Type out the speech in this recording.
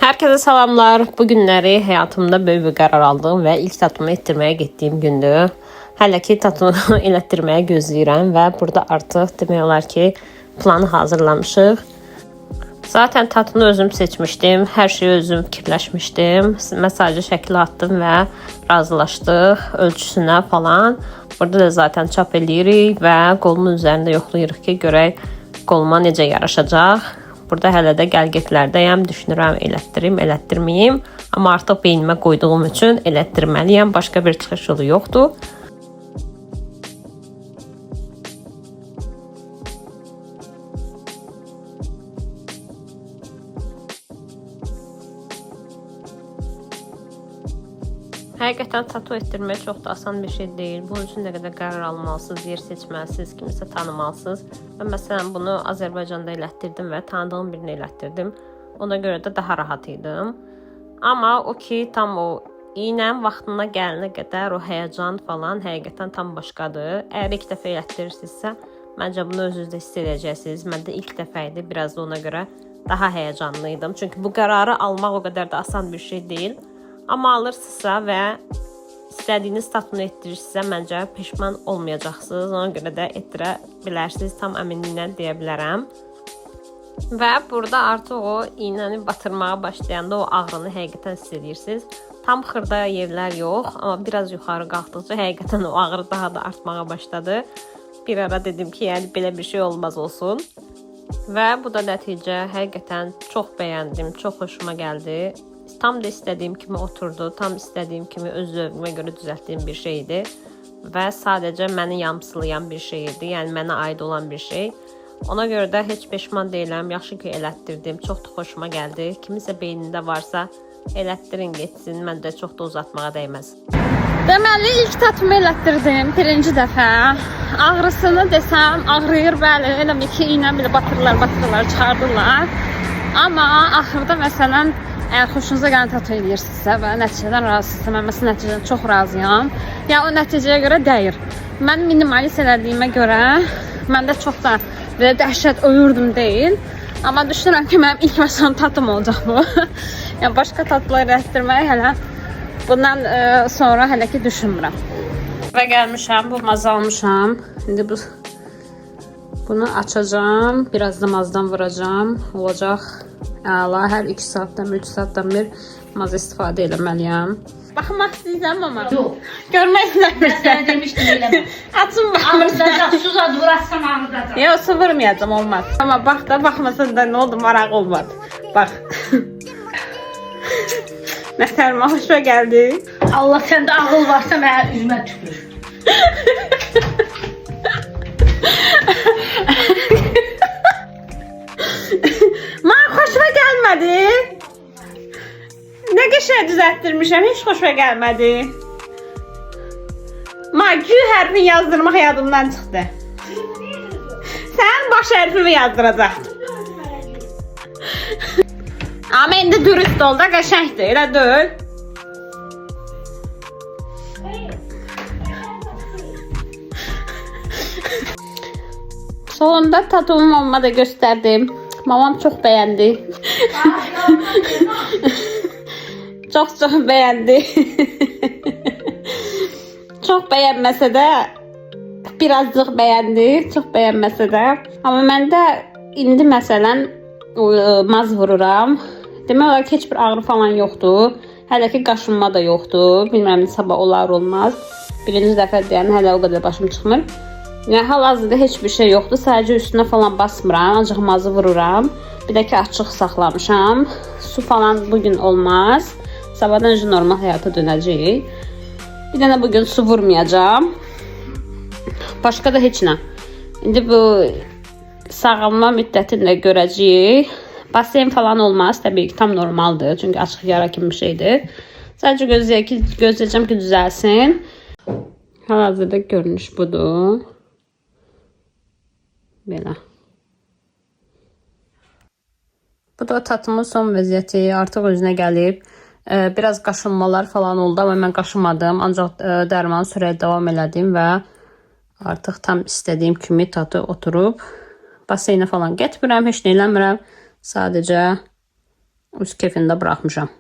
Herkese salamlar. Bu günləri həyatımda böyük bir qərar aldım və ilk tatumu etdirməyə getdiyim gündür. Hələ ki tatumu elətdirməyə gözləyirəm və burada artıq demək olar ki planı hazırlamışıq. Zaten tatunu özüm seçmişdim. Hər şeyi özüm fikirləşmişdim. Mesajı şəkli atdım və razılaşdıq ölçüsünə falan. Burada da zaten çap eləyirik və qolumun üzərində yoxlayırıq ki, görək qoluma necə yaraşacaq. Burada hələ də gəlgetlərdəyəm. Düşünürəm elətdirim, elətdirməyim. Amma artıq beynimə qoyduğum üçün elətdirməliyəm. Başqa bir çıxış yolu yoxdur. Həqiqətən tatu etdirmək çox da asan bir şey deyil. Bunun üçün nə qədər qərar almalısınız, yer seçməlisiniz, kimisə tanımalısınız. Mən məsələn bunu Azərbaycanda elətdirdim və tanıdığım birini elətdirdim. Ona görə də daha rahat idim. Amma o ki, tam o iynəm vaxtına gəlinə qədər o həyəcan falan həqiqətən tam başqadır. Əgər ilk dəfə elətdirirsinizsə, məncə bunu özünüzdə hiss edəcəksiniz. Mən də ilk dəfə idi, biraz da ona görə daha həyəcanlıydım. Çünki bu qərarı almaq o qədər də asan bir şey deyil. Amma alırsınızsa və istədiyiniz tatunu etdirirsinizsə, məncə peşman olmayacaqsınız. Ona görə də etdirə bilərsiniz, tam əminliklə deyə bilərəm. Və burada artıq o iynəni batırmağa başlayanda o ağrını həqiqətən hiss edirsiniz. Tam xırda yerlər yox, amma biraz yuxarı qalxdıqca həqiqətən o ağrı daha da artmağa başladı. Bir ara dedim ki, yəni belə bir şey olmaz olsun. Və bu da nəticə həqiqətən çox bəyəndim, çox xoşuma gəldi. Tam da istədiyim kimi oturdu, tam istədiyim kimi öz zövqümə görə düzəltdiyim bir şeydi və sadəcə məni yamsılayan bir şey idi, yəni mənə aid olan bir şey. Ona görə də heç peşman deyiləm, yaxşı ki elətdirdim, çox da xoşuma gəldi. Kimisə beynində varsa elətdirin getsin, mən də çox da uzatmağa dəyməz. Deməli ilk tatumu elətdirdim birinci dəfə. Ağrısını desəm ağrıyır, bəli, elə bir ki iynə belə batırırlar, çıxardırlar. Amma axırda məsələn əgər xoşunuza gələn tatu edirsinizsə və nəticədən razısınızsa, mən məsələn nəticədən çox razıyam. Yəni o nəticəyə görə dəyir. Mən minimalist elədiyimə görə məndə çox da belə dəhşət öyürdüm deyil. Amma düşünürəm ki, mənim ilk məsələn tatum olacaq bu. Yəni başqa tatular elətdirməyi hələ bundan sonra hələ ki düşünmürəm. Və gəlmişəm, bu mazı almışam. İndi bunu açacağım, biraz da mazdan vuracağım. Olacaq əla, hər 2 saatdan, 3 saatdan bir maz istifadə eləməliyəm. Baxmaq istəyirəm amma. Yox. Görmək istəmirəm. Ben sana demiştim eləmə. Açın bax. Ağrıdacaq, suza durarsan ağrıdacaq. Yox, su vurmayacağım, olmaz. Amma bax da, baxmasan da nə oldu, maraq olmadı. Bax. Nəsərmə xoşuma gəldi. Allah səndə ağıl varsa mənə üzümə tükür. Mənə xoşuma gəlmədi. Nə qəşəng düzəltdirmişəm, heç xoşuma gəlmədi. Gü hərfini yazdırmaq yadımdan çıxdı. Sən baş hərfimi yazdıracaqdın. Amma indi dürüst ol da, qəşəngdir, elə deyil. Sonunda tatumu mamama da göstərdim. Mamam çox bəyəndi. Çox bəyəndi. Çox bəyənməsə də birazcıq bəyəndi, çox bəyənməsə də. Amma məndə indi məsələn maz vururam. Demək olar ki, heç bir ağrı falan yoxdur. Hələ ki qaşınma da yoxdur. Bilmirəm sabah olar olmaz. Birinci dəfədir, yəni hələ o qədər başım çıxmır. Yəni hal-hazırda heç bir şey yoxdur. Sadəcə üstünə falan basmıram, ancaq mazı vururam. Bir də ki açıq saxlamışam. Su falan bugün olmaz. Sabahdan önce normal həyata dönəcəyik. Bir dənə bugün su vurmayacağam. Başqa da heç nə. İndi bu sağalma müddətini də görəcəyik. Basen falan olmaz. Təbii ki tam normaldır. Çünki açıq yara kimi bir şeydir. Sadəcə gözləyəcəm ki düzəlsin. Hal-hazırda görünüş budur. Belə. Bu da tatumun son vəziyyəti. Artıq özünə gəlib. Biraz qaşınmalar falan oldu, amma mən qaşınmadım. Ancaq dərmanı sürəyə davam elədim və artıq tam istədiyim kimi tatu oturub. Baseynə falan getmirəm, heç nə eləmirəm. Sadəcə Öz keyfində buraxmışam.